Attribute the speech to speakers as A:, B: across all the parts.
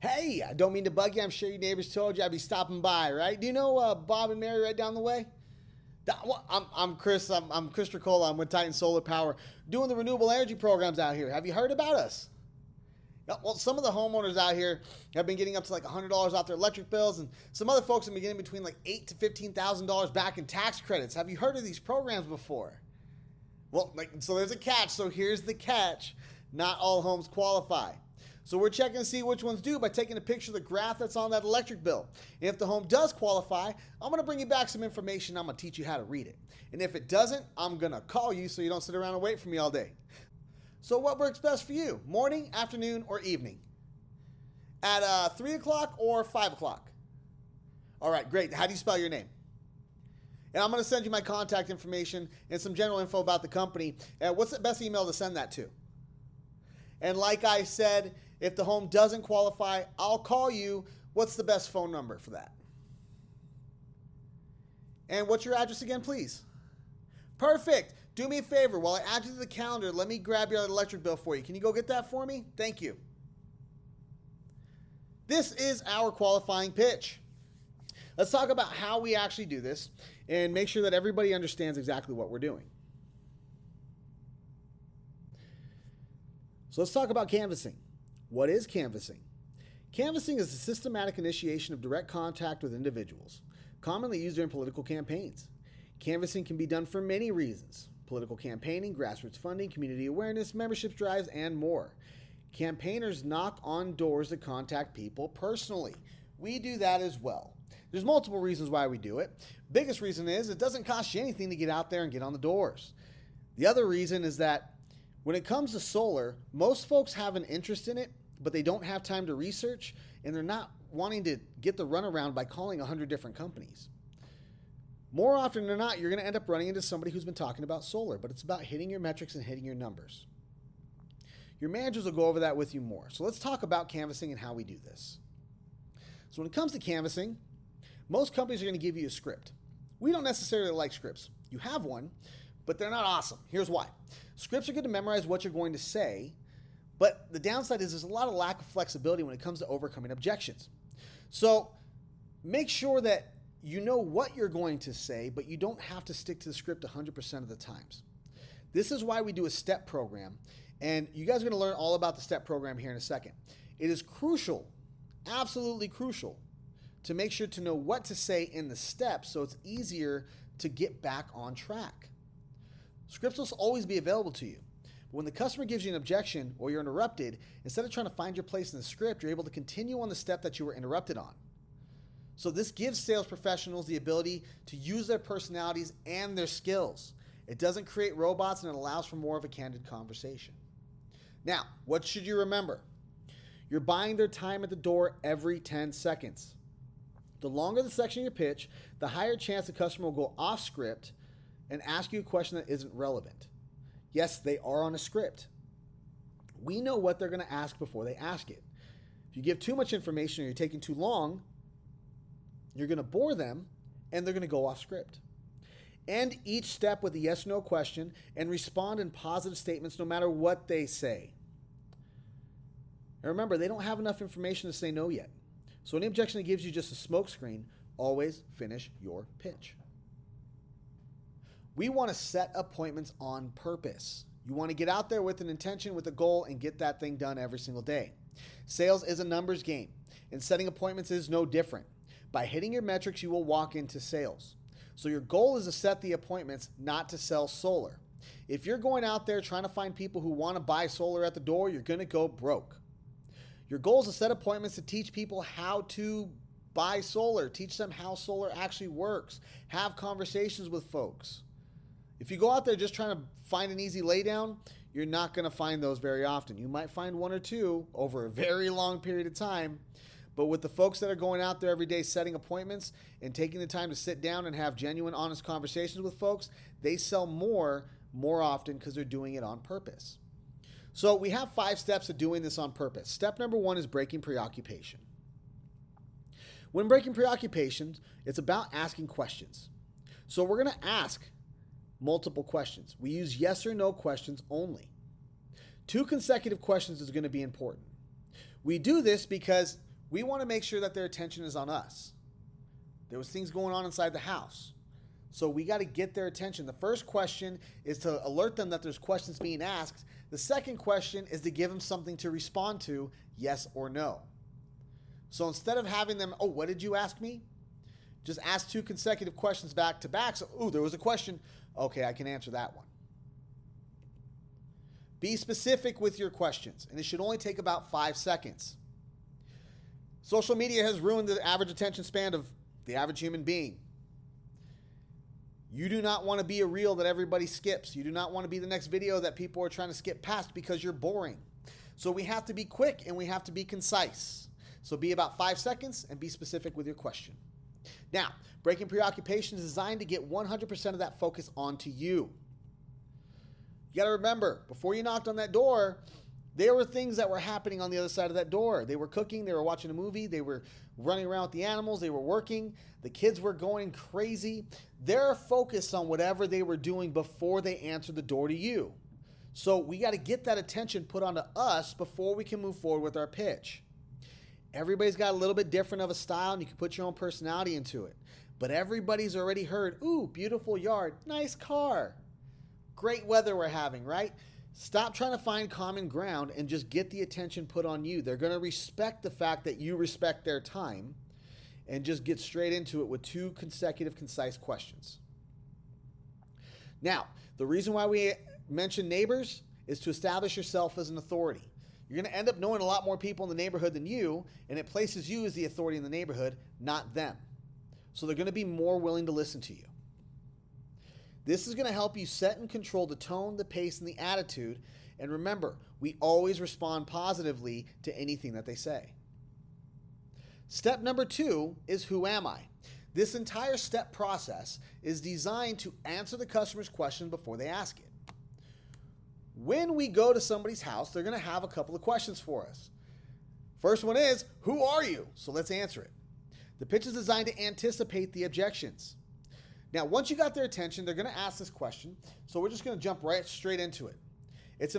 A: Hey, I don't mean to bug you. I'm sure your neighbors told you I'd be stopping by, right? Do you know Bob and Mary right down the way? I'm Chris. I'm Chris Tricola. I'm with Titan Solar Power, doing the renewable energy programs out here. Have you heard about us? Yeah, well, some of the homeowners out here have been getting up to like $100 off their electric bills, and some other folks have been getting between like $8,000 to $15,000 back in tax credits. Have you heard of these programs before? Well, so there's a catch. So here's the catch: not all homes qualify. So we're checking to see which ones do by taking a picture of the graph that's on that electric bill. And if the home does qualify, I'm going to bring you back some information. I'm going to teach you how to read it. And if it doesn't, I'm going to call you so you don't sit around and wait for me all day. So what works best for you? Morning, afternoon, or evening? At 3 o'clock or 5 o'clock? All right, great. How do you spell your name? And I'm going to send you my contact information and some general info about the company. What's the best email to send that to? And like I said, if the home doesn't qualify, I'll call you. What's the best phone number for that? And what's your address again, please? Perfect. Do me a favor. While I add you to the calendar, let me grab your electric bill for you. Can you go get that for me? Thank you. This is our qualifying pitch. Let's talk about how we actually do this and make sure that everybody understands exactly what we're doing. So let's talk about canvassing. What is canvassing? Canvassing is the systematic initiation of direct contact with individuals, commonly used during political campaigns. Canvassing can be done for many reasons: political campaigning, grassroots funding, community awareness, membership drives, and more. Campaigners knock on doors to contact people personally. We do that as well. There's multiple reasons why we do it. Biggest reason is it doesn't cost you anything to get out there and get on the doors. The other reason is that when it comes to solar, most folks have an interest in it, but they don't have time to research, and they're not wanting to get the runaround by calling 100 different companies. More often than not, you're going to end up running into somebody who's been talking about solar, but it's about hitting your metrics and hitting your numbers. Your managers will go over that with you more. So let's talk about canvassing and how we do this. So when it comes to canvassing, most companies are going to give you a script. We don't necessarily like scripts. You have one, but they're not awesome. Here's why. Scripts are good to memorize what you're going to say, but the downside is there's a lot of lack of flexibility when it comes to overcoming objections. So make sure that you know what you're going to say, but you don't have to stick to the script 100% of the times. This is why we do a STEP program, and you guys are going to learn all about the STEP program here in a second. It is crucial, absolutely crucial, to make sure to know what to say in the steps so it's easier to get back on track. Scripts will always be available to you. But when the customer gives you an objection or you're interrupted, instead of trying to find your place in the script, you're able to continue on the step that you were interrupted on. So this gives sales professionals the ability to use their personalities and their skills. It doesn't create robots, and it allows for more of a candid conversation. Now, what should you remember? You're buying their time at the door every 10 seconds. The longer the section of your pitch, the higher chance the customer will go off script and ask you a question that isn't relevant. Yes, they are on a script. We know what they're going to ask before they ask it. If you give too much information or you're taking too long, you're going to bore them and they're going to go off script. End each step with a yes or no question and respond in positive statements no matter what they say. And remember, they don't have enough information to say no yet. So any objection that gives you just a smoke screen, always finish your pitch. We want to set appointments on purpose. You want to get out there with an intention, with a goal, and get that thing done every single day. Sales is a numbers game, and setting appointments is no different. By hitting your metrics, you will walk into sales. So your goal is to set the appointments, not to sell solar. If you're going out there trying to find people who want to buy solar at the door, you're going to go broke. Your goal is to set appointments to teach people how to buy solar, teach them how solar actually works, have conversations with folks. If you go out there just trying to find an easy laydown, you're not going to find those very often. You might find one or two over a very long period of time, but with the folks that are going out there every day setting appointments and taking the time to sit down and have genuine, honest conversations with folks, they sell more often because they're doing it on purpose. So we have 5 steps of doing this on purpose. Step number 1 is breaking preoccupation. When breaking preoccupations, it's about asking questions. So we're going to ask multiple questions. We use yes or no questions only. 2 consecutive questions is going to be important. We do this because We want to make sure that their attention is on us. There was things going on inside the house. So we got to get their attention. The first question is to alert them that there's questions being asked. The second question is to give them something to respond to, yes or no. So instead of having them, oh, what did you ask me? Just ask 2 consecutive questions back to back. So, oh, there was a question. Okay, I can answer that one. Be specific with your questions, and it should only take about 5 seconds. Social media has ruined the average attention span of the average human being. You do not want to be a reel that everybody skips. You do not want to be the next video that people are trying to skip past because you're boring. So we have to be quick and we have to be concise. So be about 5 seconds and be specific with your question. Now, breaking preoccupation is designed to get 100% of that focus onto you. You got to remember, before you knocked on that door, there were things that were happening on the other side of that door. They were cooking, they were watching a movie, they were running around with the animals, they were working, the kids were going crazy. They're focused on whatever they were doing before they answered the door to you. So we got to get that attention put onto us before we can move forward with our pitch. Everybody's got a little bit different of a style, and you can put your own personality into it. But everybody's already heard, ooh, beautiful yard, nice car, great weather we're having, right? Stop trying to find common ground and just get the attention put on you. They're going to respect the fact that you respect their time, and just get straight into it with 2 consecutive concise questions. Now, the reason why we mention neighbors is to establish yourself as an authority. You're going to end up knowing a lot more people in the neighborhood than you, and it places you as the authority in the neighborhood, not them. So they're going to be more willing to listen to you. This is going to help you set and control the tone, the pace, and the attitude. And remember, we always respond positively to anything that they say. Step number 2 is who am I? This entire step process is designed to answer the customer's question before they ask it. When we go to somebody's house, they're going to have a couple of questions for us. First one is, who are you? So let's answer it. The pitch is designed to anticipate the objections. Now, once you got their attention, they're going to ask this question, so we're just going to jump right straight into it. It's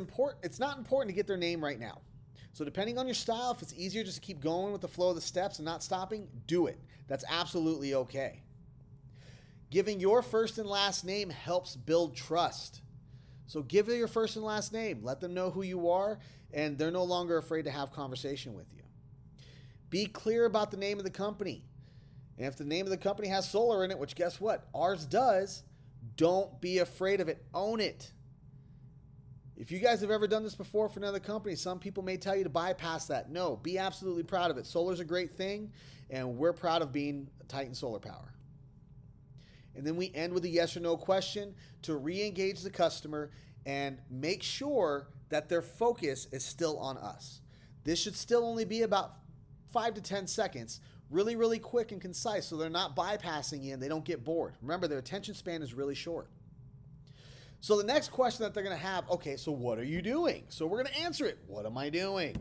A: not important to get their name right now. So depending on your style, if it's easier just to keep going with the flow of the steps and not stopping, do it. That's absolutely okay. Giving your first and last name helps build trust. So give them your first and last name. Let them know who you are, and they're no longer afraid to have conversation with you. Be clear about the name of the company. And if the name of the company has solar in it, which guess what? Ours does, don't be afraid of it. Own it. If you guys have ever done this before for another company, some people may tell you to bypass that. No, be absolutely proud of it. Solar's a great thing, and we're proud of being Titan Solar Power. And then we end with a yes or no question to re-engage the customer and make sure that their focus is still on us. This should still only be about 5 to 10 seconds, really, really quick and concise, so they're not bypassing you and they don't get bored. Remember, their attention span is really short. So the next question that they're going to have, okay, so what are you doing? So we're going to answer it. What am I doing?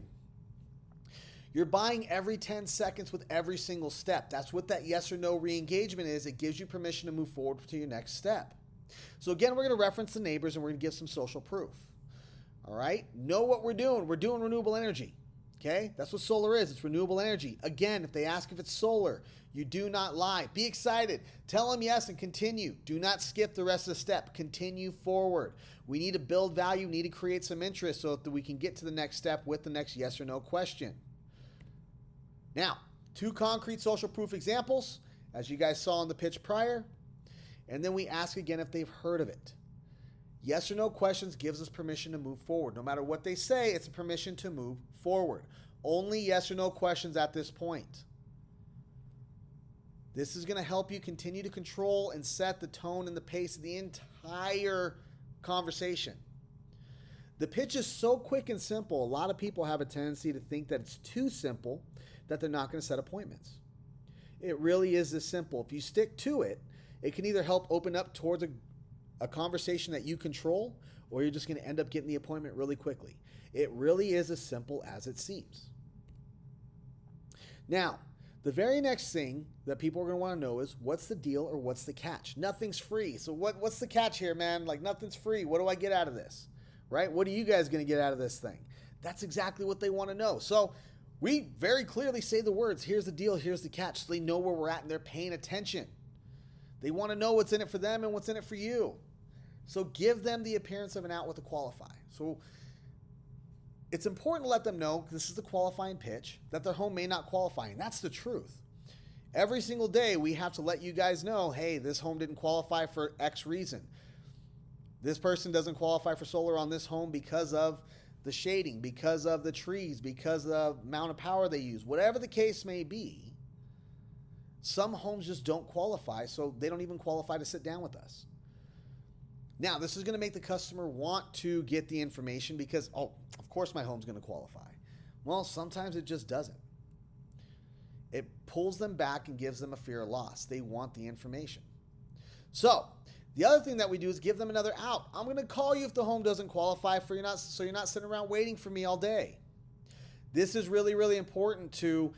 A: You're buying every 10 seconds with every single step. That's what that yes or no re-engagement is. It gives you permission to move forward to your next step. So again, we're going to reference the neighbors and we're going to give some social proof. All right? Know what we're doing. We're doing renewable energy. Okay? That's what solar is. It's renewable energy. Again, if they ask if it's solar, you do not lie. Be excited. Tell them yes and continue. Do not skip the rest of the step. Continue forward. We need to build value. We need to create some interest so that we can get to the next step with the next yes or no question. Now, 2 concrete social proof examples, as you guys saw in the pitch prior, and then we ask again if they've heard of it. Yes or no questions gives us permission to move forward. No matter what they say, it's a permission to move forward. Only yes or no questions at this point. This is going to help you continue to control and set the tone and the pace of the entire conversation. The pitch is so quick and simple, a lot of people have a tendency to think that it's too simple, that they're not going to set appointments. It really is this simple. If you stick to it, it can either help open up towards a conversation that you control, or you're just going to end up getting the appointment really quickly. It really is as simple as it seems. Now, the very next thing that people are going to want to know is, what's the deal or what's the catch? Nothing's free. So what's the catch here, man? Like, nothing's free. What do I get out of this? Right? What are you guys going to get out of this thing? That's exactly what they want to know. So We very clearly say the words, here's the deal, here's the catch, so they know where we're at and they're paying attention. They want to know what's in it for them and what's in it for you. So give them the appearance of an out with a qualify. So it's important to let them know, this is the qualifying pitch, that their home may not qualify, and that's the truth. Every single day we have to let you guys know, hey, this home didn't qualify for X reason. This person doesn't qualify for solar on this home because of the shading, because of the trees, because of the amount of power they use, whatever the case may be. Some homes just don't qualify, so they don't even qualify to sit down with us. Now, this is going to make the customer want to get the information because, oh, of course my home's going to qualify. Well, sometimes it just doesn't. It pulls them back and gives them a fear of loss. They want the information. So, the other thing that we do is give them another out. I'm going to call you if the home doesn't qualify so you're not sitting around waiting for me all day. This is really, really important to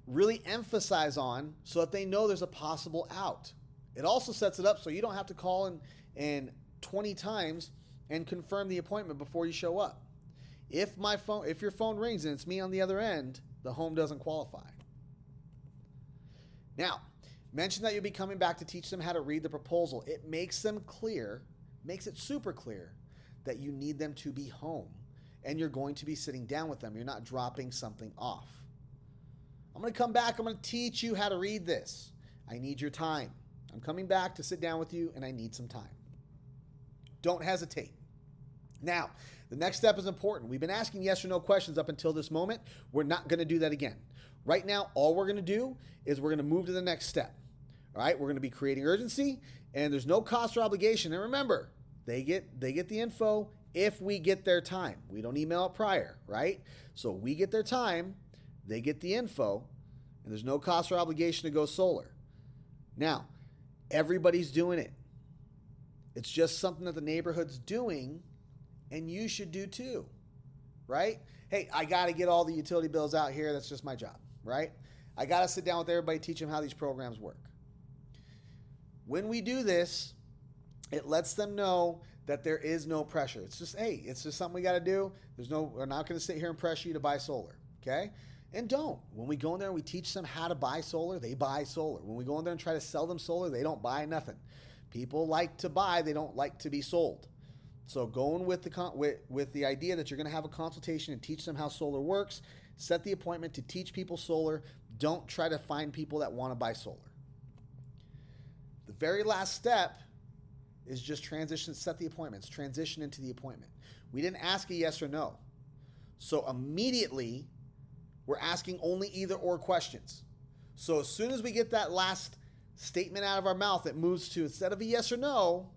A: really emphasize on so that they know there's a possible out. It also sets it up so you don't have to call in 20 times and confirm the appointment before you show up. If your phone rings and it's me on the other end, the home doesn't qualify. Now, mention that you'll be coming back to teach them how to read the proposal. It makes it super clear that you need them to be home and you're going to be sitting down with them. You're not dropping something off. I'm going to come back. I'm going to teach you how to read this. I need your time. I'm coming back to sit down with you and I need some time. Don't hesitate. Now, the next step is important. We've been asking yes or no questions up until this moment. We're not going to do that again. Right now, all we're going to do is we're going to move to the next step. All right, we're going to be creating urgency, and there's no cost or obligation. And remember, they get the info if we get their time. We don't email it prior, right? So we get their time, they get the info, and there's no cost or obligation to go solar. Now, everybody's doing it. It's just something that the neighborhood's doing, and you should do too, right? Hey, I got to get all the utility bills out here. That's just my job, right? I got to sit down with everybody, teach them how these programs work. When we do this, it lets them know that there is no pressure. It's just, hey, it's just something we got to do. We're not going to sit here and pressure you to buy solar, okay? And don't. When we go in there and we teach them how to buy solar, they buy solar. When we go in there and try to sell them solar, they don't buy nothing. People like to buy, they don't like to be sold. So going with the idea that you're going to have a consultation and teach them how solar works, set the appointment to teach people solar. Don't try to find people that want to buy solar. The very last step is just set the appointments, transition into the appointment. We didn't ask a yes or no. So immediately, we're asking only either or questions. So as soon as we get that last statement out of our mouth, it moves to, instead of a yes or no,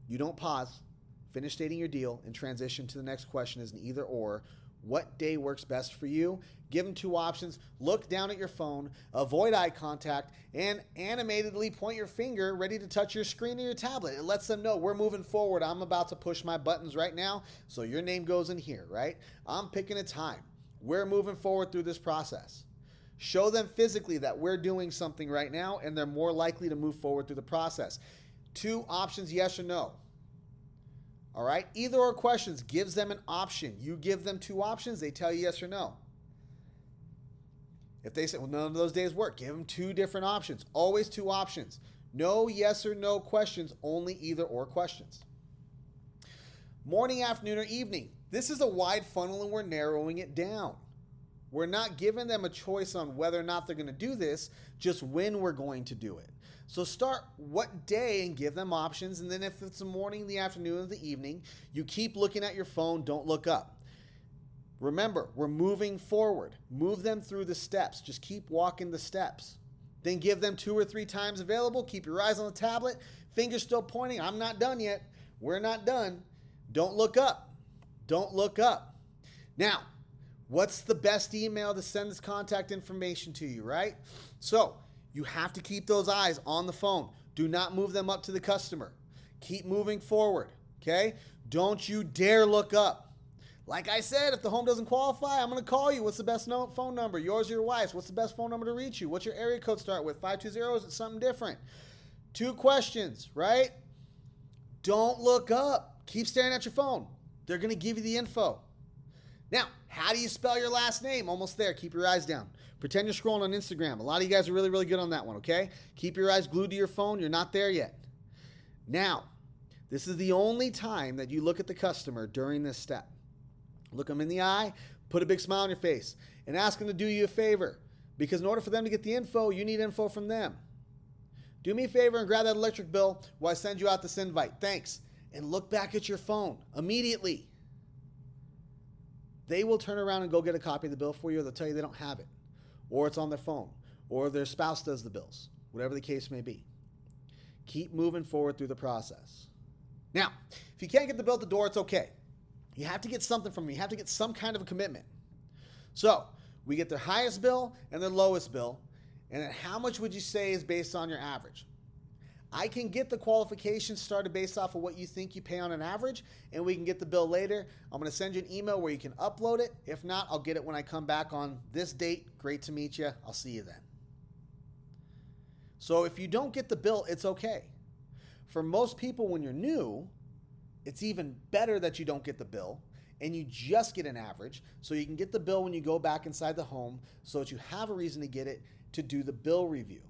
A: you don't pause, finish stating your deal, and transition to the next question as an either or. What day works best for you? Give them two options. Look down at your phone, avoid eye contact, and animatedly point your finger ready to touch your screen or your tablet. It lets them know we're moving forward. I'm about to push my buttons right now, so your name goes in here, right? I'm picking a time. We're moving forward through this process. Show them physically that we're doing something right now, and they're more likely to move forward through the process. Two options, yes or no. All right? Either or questions gives them an option. You give them two options, they tell you yes or no. If they say, well, none of those days work, give them two different options. Always two options. No yes or no questions, only either or questions. Morning, afternoon, or evening. This is a wide funnel and we're narrowing it down. We're not giving them a choice on whether or not they're going to do this, just when we're going to do it. So start what day and give them options. And then if it's the morning, the afternoon, or the evening, you keep looking at your phone. Don't look up. Remember, we're moving forward. Move them through the steps. Just keep walking the steps. Then give them 2 or 3 times available. Keep your eyes on the tablet. Fingers still pointing. I'm not done yet. We're not done. Don't look up. Don't look up. Now, what's the best email to send this contact information to you, right? So you have to keep those eyes on the phone. Do not move them up to the customer. Keep moving forward, okay? Don't you dare look up. Like I said, if the home doesn't qualify, I'm going to call you. What's the best phone number? Yours or your wife's? What's the best phone number to reach you? What's your area code start with? 520? Is it something different? 2 questions, right? Don't look up. Keep staring at your phone. They're going to give you the info. Now, how do you spell your last name? Almost there. Keep your eyes down. Pretend you're scrolling on Instagram. A lot of you guys are really, really good on that one, okay? Keep your eyes glued to your phone. You're not there yet. Now, this is the only time that you look at the customer during this step. Look them in the eye, put a big smile on your face, and ask them to do you a favor. Because in order for them to get the info, you need info from them. Do me a favor and grab that electric bill while I send you out this invite. Thanks. And look back at your phone immediately. They will turn around and go get a copy of the bill for you, or they'll tell you they don't have it, or it's on their phone, or their spouse does the bills, whatever the case may be. Keep moving forward through the process. Now, if you can't get the bill at the door, it's okay. You have to get something from them. You have to get some kind of a commitment. So we get their highest bill and their lowest bill, and then how much would you say is based on your average? I can get the qualifications started based off of what you think you pay on an average, and we can get the bill later. I'm going to send you an email where you can upload it. If not, I'll get it when I come back on this date. Great to meet you. I'll see you then. So if you don't get the bill, it's okay. For most people, when you're new, it's even better that you don't get the bill and you just get an average, so you can get the bill when you go back inside the home so that you have a reason to get it to do the bill review.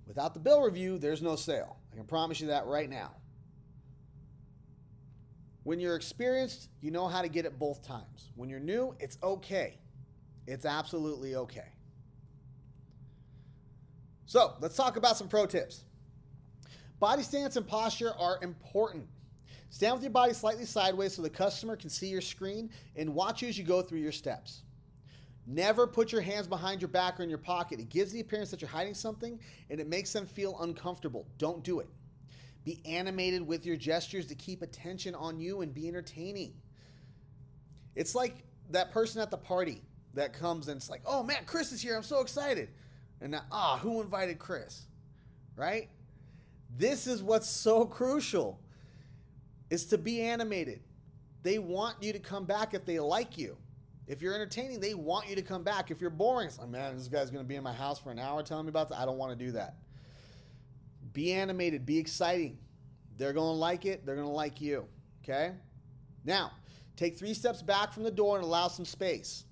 A: Without the bill review, there's no sale. I can promise you that right now. When you're experienced, you know how to get it both times. When you're new, it's okay. It's absolutely okay. So let's talk about some pro tips. Body stance and posture are important. Stand with your body slightly sideways so the customer can see your screen and watch you as you go through your steps. Never put your hands behind your back or in your pocket. It gives the appearance that you're hiding something and it makes them feel uncomfortable. Don't do it. Be animated with your gestures to keep attention on you and be entertaining. It's like that person at the party that comes and it's like, oh man, Chris is here. I'm so excited. And now, who invited Chris? Right? This is what's so crucial, is to be animated. They want you to come back if they like you. If you're entertaining, they want you to come back. If you're boring, it's like, man, this guy's going to be in my house for an hour telling me about that. I don't want to do that. Be animated. Be exciting. They're going to like it. They're going to like you. Okay? Now, take 3 steps back from the door and allow some space.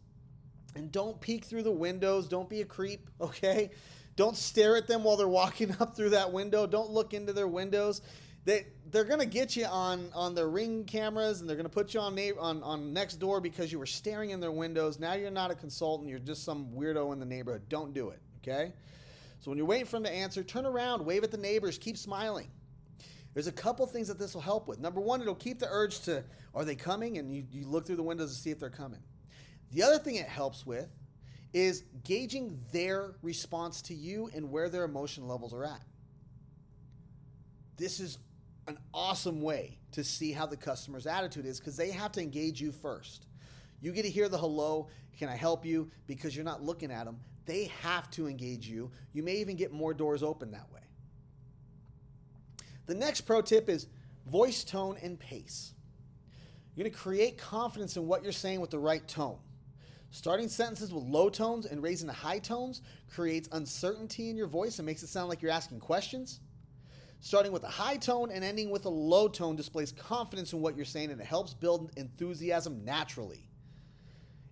A: And don't peek through the windows. Don't be a creep. Okay? Don't stare at them while they're walking up through that window. Don't look into their windows. They're going to get you on their Ring cameras, and they're going to put you on Nextdoor because you were staring in their windows. Now you're not a consultant. You're just some weirdo in the neighborhood. Don't do it, okay? So when you're waiting for them to answer, turn around, wave at the neighbors, keep smiling. There's a couple things that this will help with. Number one, it'll keep the urge to, are they coming? And you look through the windows to see if they're coming. The other thing it helps with is gauging their response to you and where their emotion levels are at. This is an awesome way to see how the customer's attitude is, because they have to engage you first. You get to hear the hello, can I help you? Because you're not looking at them. They have to engage you. You may even get more doors open that way. The next pro tip is voice tone and pace. You're going to create confidence in what you're saying with the right tone. Starting sentences with low tones and raising the high tones creates uncertainty in your voice and makes it sound like you're asking questions. Starting with a high tone and ending with a low tone displays confidence in what you're saying, and it helps build enthusiasm naturally.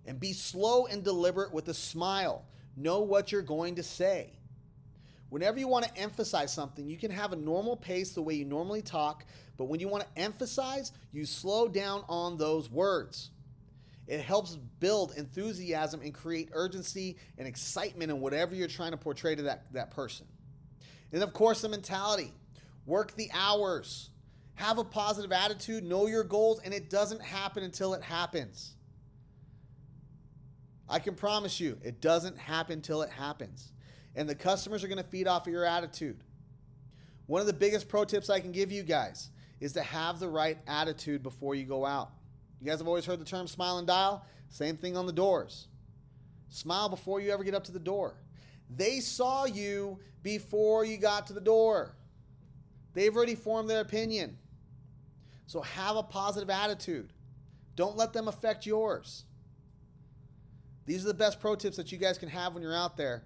A: And be slow and deliberate with a smile. Know what you're going to say. Whenever you want to emphasize something, you can have a normal pace the way you normally talk, but when you want to emphasize, you slow down on those words. It helps build enthusiasm and create urgency and excitement in whatever you're trying to portray to that person. And of course, the mentality. Work the hours. Have a positive attitude. Know your goals, and it doesn't happen until it happens. I can promise you, it doesn't happen until it happens. And the customers are going to feed off of your attitude. One of the biggest pro tips I can give you guys is to have the right attitude before you go out. You guys have always heard the term smile and dial? Same thing on the doors. Smile before you ever get up to the door. They saw you before you got to the door. They've already formed their opinion. So have a positive attitude. Don't let them affect yours. These are the best pro tips that you guys can have when you're out there.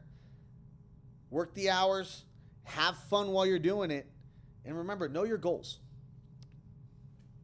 A: Work the hours, have fun while you're doing it, and remember, know your goals.